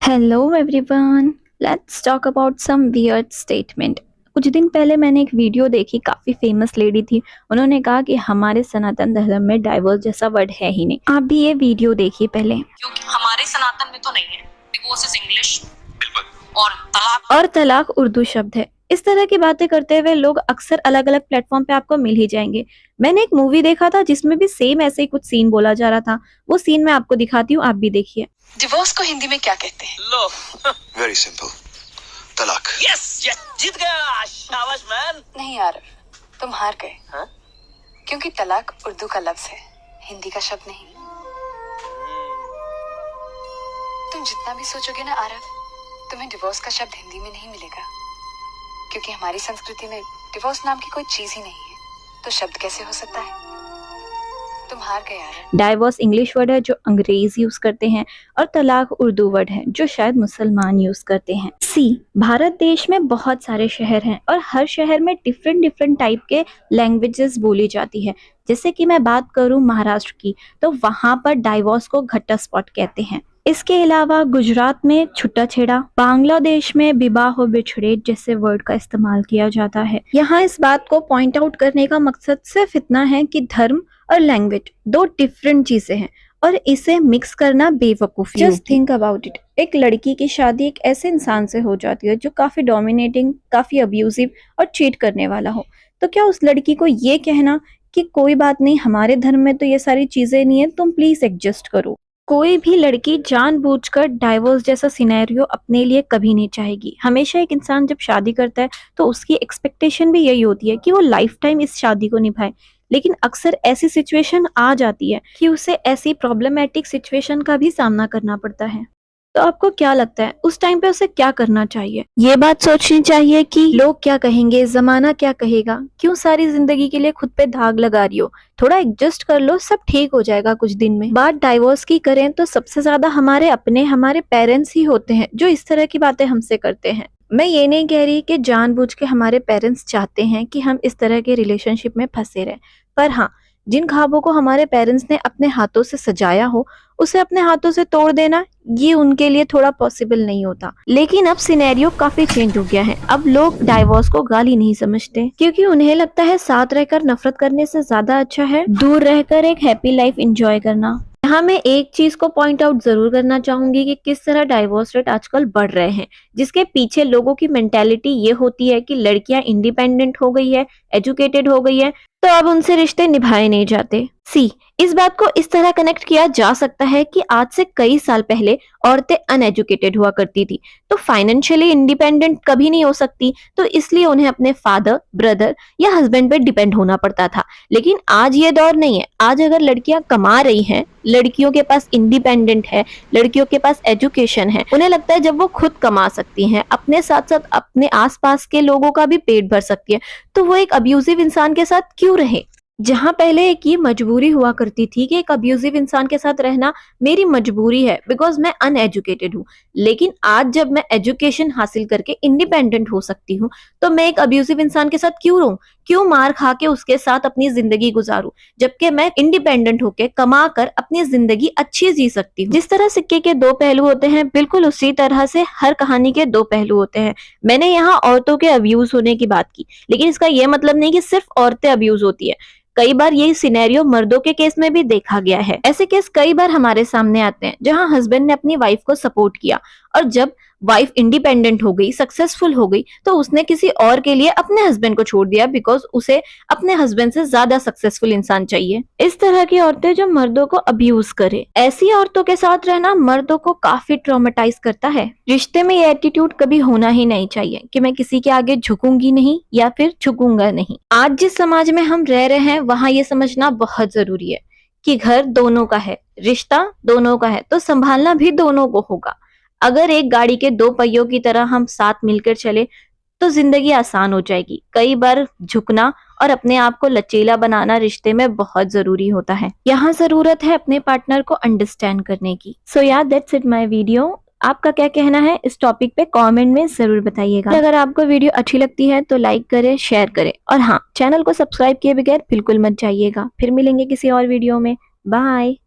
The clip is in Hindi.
Hello everyone, let's talk about some weird statement. कुछ दिन पहले मैंने एक वीडियो देखी, काफी फेमस लेडी थी। उन्होंने कहा कि हमारे सनातन धर्म में डाइवोर्स जैसा वर्ड है ही नहीं। आप भी ये वीडियो देखिए पहले। क्योंकि हमारे सनातन में तो नहीं है। डिवोर्स इज इंग्लिश और तलाक उर्दू शब्द है। इस तरह की बातें करते हुए लोग अक्सर अलग अलग प्लेटफॉर्म पे आपको मिल ही जाएंगे। मैंने एक मूवी देखा था जिसमें भी सेम ऐसे ही कुछ सीन बोला जा रहा था। वो सीन मैं आपको दिखाती हूँ, आप भी देखिए। डिवोर्स को हिंदी में क्या कहते हैं? लो वेरी सिंपल, तलाक। यस यस, जीत गया, शाबाश मैन। नहीं यार, तुम हार गए। हाँ? क्योंकि तलाक उर्दू का लफ्ज है, हिंदी का शब्द नहीं। तुम जितना भी सोचोगे ना आरव, तुम्हें डिवोर्स का शब्द हिंदी में नहीं मिलेगा, क्योंकि हमारी संस्कृति में डिवोर्स नाम की कोई चीज ही नहीं है। तो शब्द कैसे हो सकता है? तुम हार गए यार। डाइवोर्स इंग्लिश वर्ड है जो अंग्रेज यूज करते हैं, और तलाक उर्दू वर्ड है जो शायद मुसलमान यूज करते हैं। भारत देश में बहुत सारे शहर हैं और हर शहर में डिफरेंट टाइप के लैंग्वेजेस बोली जाती है। जैसे कि मैं बात करूं महाराष्ट्र की, तो वहां पर डाइवोर्स को घटस्फोट कहते हैं। इसके अलावा गुजरात में छुट्टा छेड़ा, बांग्लादेश में विवाह बिछड़े जैसे वर्ड का इस्तेमाल किया जाता है। यहाँ इस बात को पॉइंट आउट करने का मकसद सिर्फ इतना है कि धर्म और लैंग्वेज दो डिफरेंट चीजें हैं और इसे मिक्स करना बेवकूफी। जस्ट थिंक अबाउट इट, एक लड़की की शादी एक ऐसे इंसान से हो जाती है जो काफी डोमिनेटिंग, काफी अब्यूजिव और चीट करने वाला हो। तो क्या उस लड़की को ये कहना कि कोई बात नहीं, हमारे धर्म में तो ये सारी चीजें नहीं है, तुम प्लीज एडजस्ट करो। कोई भी लड़की जानबूझकर डाइवोर्स जैसा सिनेरियो अपने लिए कभी नहीं चाहेगी। हमेशा एक इंसान जब शादी करता है तो उसकी एक्सपेक्टेशन भी यही होती है कि वो लाइफ टाइम इस शादी को निभाए। लेकिन अक्सर ऐसी सिचुएशन आ जाती है कि उसे ऐसी प्रॉब्लमेटिक सिचुएशन का भी सामना करना पड़ता है। तो आपको क्या लगता है उस टाइम पे उसे क्या करना चाहिए? ये बात सोचनी चाहिए कि लोग क्या कहेंगे, जमाना क्या कहेगा, क्यों सारी जिंदगी के लिए खुद पे दाग लगा रही हो। थोड़ा एडजस्ट कर लो, सब ठीक हो जाएगा कुछ दिन में। बात डाइवोर्स की करें तो सबसे ज्यादा हमारे पेरेंट्स ही होते हैं जो इस तरह की बातें हमसे करते हैं। मैं ये नहीं कह रही कि जानबूझ के हमारे पेरेंट्स चाहते हैं कि हम इस तरह के रिलेशनशिप में फंसे रहें, पर हाँ, जिन ख्वाबों को हमारे पेरेंट्स ने अपने हाथों से सजाया हो उसे अपने हाथों से तोड़ देना ये उनके लिए थोड़ा पॉसिबल नहीं होता। लेकिन अब सिनेरियो काफी चेंज हो गया है। अब लोग डाइवोर्स को गाली नहीं समझते, क्योंकि उन्हें लगता है साथ रहकर नफरत करने से ज्यादा अच्छा है दूर रहकर एक हैप्पी लाइफ एंजॉय करना। यहाँ मैं एक चीज को पॉइंट आउट जरूर करना चाहूंगी कि किस तरह डाइवोर्स रेट आजकल बढ़ रहे हैं, जिसके पीछे लोगों की मेंटेलिटी ये होती है कि लड़कियां इंडिपेंडेंट हो गई है, एजुकेटेड हो गई है, तो अब उनसे रिश्ते निभाए नहीं जाते। इस बात को इस तरह कनेक्ट किया जा सकता है कि आज से कई साल पहले औरतें अनएजुकेटेड हुआ करती थी, तो फाइनेंशियली इंडिपेंडेंट कभी नहीं हो सकती, तो इसलिए उन्हें अपने फादर, ब्रदर या हस्बैंड पे डिपेंड होना पड़ता था। लेकिन आज ये दौर नहीं है। आज अगर लड़कियां कमा रही हैं, लड़कियों के पास इंडिपेंडेंट है, लड़कियों के पास एजुकेशन है, उन्हें लगता है जब वो खुद कमा सकती हैं, अपने साथ साथ अपने आसपास के लोगों का भी पेट भर सकती है, तो वो एक अब्यूजिव इंसान के साथ क्यों रहे। जहां पहले एक ये मजबूरी हुआ करती थी कि एक अब्यूजिव इंसान के साथ रहना मेरी मजबूरी है बिकॉज मैं अनएजुकेटेड हूँ, लेकिन आज जब मैं एजुकेशन हासिल करके इंडिपेंडेंट हो सकती हूँ, तो मैं एक अब्यूजिव इंसान के साथ क्यों रहूं, क्यों मार खा के उसके साथ अपनी जिंदगी गुजारूं, जबकि मैं इंडिपेंडेंट होके कमा कर अपनी जिंदगी अच्छी जी सकती हूँ। जिस तरह सिक्के के दो पहलू होते हैं, बिल्कुल उसी तरह से हर कहानी के दो पहलू होते हैं। मैंने यहाँ औरतों के अब्यूज होने की बात की, लेकिन इसका यह मतलब नहीं कि सिर्फ औरतें अब्यूज होती है। कई बार यही सिनेरियो मर्दों के केस में भी देखा गया है। ऐसे केस कई बार हमारे सामने आते हैं जहां हस्बैंड ने अपनी वाइफ को सपोर्ट किया, और जब वाइफ इंडिपेंडेंट हो गई, सक्सेसफुल हो गई, तो उसने किसी और के लिए अपने हस्बैंड को छोड़ दिया बिकॉज उसे अपने हस्बैंड से ज्यादा सक्सेसफुल इंसान चाहिए। इस तरह की औरतें जो मर्दों को अब्यूज करे, ऐसी औरतों के साथ रहना मर्दों को काफी ट्रॉमेटाइज करता है। रिश्ते में ये एटीट्यूड कभी होना ही नहीं चाहिए कि मैं किसी के आगे झुकूंगी नहीं या फिर झुकूंगा नहीं। आज जिस समाज में हम रह रहे हैं वहां ये समझना बहुत जरूरी है कि घर दोनों का है, रिश्ता दोनों का है, तो संभालना भी दोनों को होगा। अगर एक गाड़ी के दो पहियों की तरह हम साथ मिलकर चले तो जिंदगी आसान हो जाएगी। कई बार झुकना और अपने आप को लचीला बनाना रिश्ते में बहुत जरूरी होता है। यहाँ जरूरत है अपने पार्टनर को अंडरस्टैंड करने की। सो यार, दैट्स इट माय वीडियो। आपका क्या कहना है इस टॉपिक पे कमेंट में जरूर बताइएगा। अगर आपको वीडियो अच्छी लगती है तो लाइक करें, शेयर करें, और हाँ, चैनल को सब्सक्राइब किए बगैर बिल्कुल मत जाइएगा। फिर मिलेंगे किसी और वीडियो में। बाय।